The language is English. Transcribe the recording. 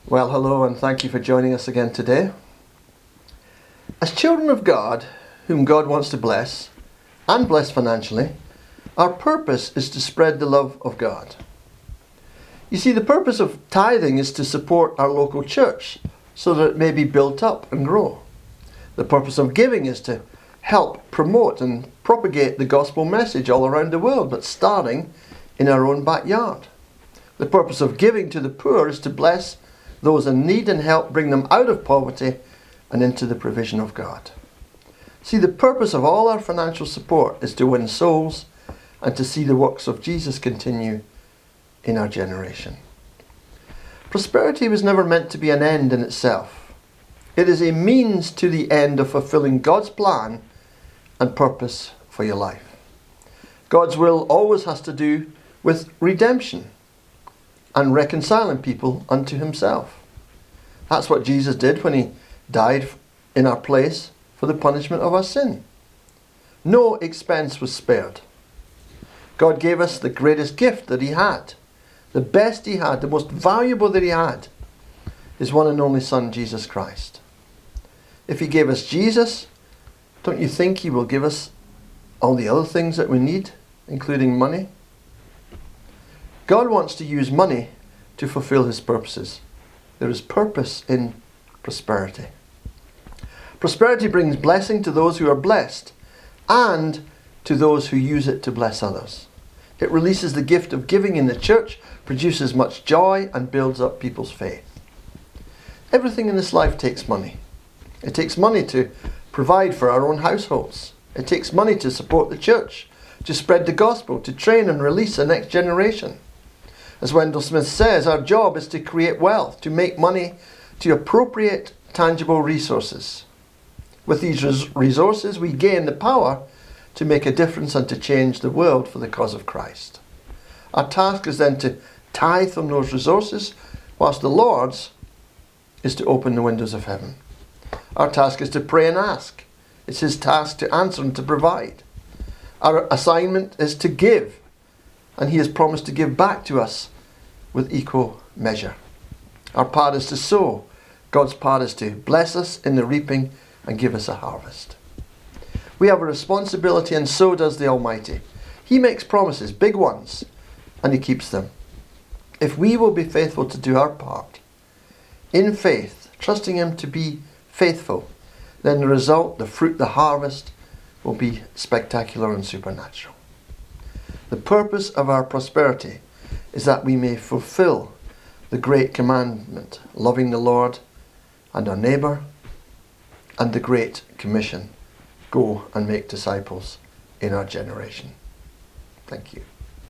Well, hello, and thank you for joining us again today. As children of God, whom God wants to bless, and bless financially, our purpose is to spread the love of God. You see, the purpose of tithing is to support our local church so that it may be built up and grow. The purpose of giving is to help promote and propagate the gospel message all around the world, but starting in our own backyard. The purpose of giving to the poor is to bless those in need and help bring them out of poverty and into the provision of God. See, the purpose of all our financial support is to win souls and to see the works of Jesus continue in our generation. Prosperity was never meant to be an end in itself. It is a means to the end of fulfilling God's plan and purpose for your life. God's will always has to do with redemption and reconciling people unto himself. That's what Jesus did when he died in our place for the punishment of our sin. No expense was spared. God gave us the greatest gift that he had, the best he had, the most valuable that he had, his one and only Son, Jesus Christ. If he gave us Jesus, don't you think he will give us all the other things that we need, including money? God wants to use money to fulfill his purposes. There is purpose in prosperity. Prosperity brings blessing to those who are blessed and to those who use it to bless others. It releases the gift of giving in the church, produces much joy, and builds up people's faith. Everything in this life takes money. It takes money to provide for our own households. It takes money to support the church, to spread the gospel, to train and release the next generation. As Wendell Smith says, our job is to create wealth, to make money, to appropriate tangible resources. With these resources, we gain the power to make a difference and to change the world for the cause of Christ. Our task is then to tithe from those resources, whilst the Lord's is to open the windows of heaven. Our task is to pray and ask. It's his task to answer and to provide. Our assignment is to give, and he has promised to give back to us with equal measure. Our part is to sow. God's part is to bless us in the reaping and give us a harvest. We have a responsibility, and so does the Almighty. He makes promises, big ones, and he keeps them. If we will be faithful to do our part, in faith, trusting him to be faithful, then the result, the fruit, the harvest will be spectacular and supernatural. The purpose of our prosperity is that we may fulfill the great commandment, loving the Lord and our neighbour, and the great commission, go and make disciples in our generation. Thank you.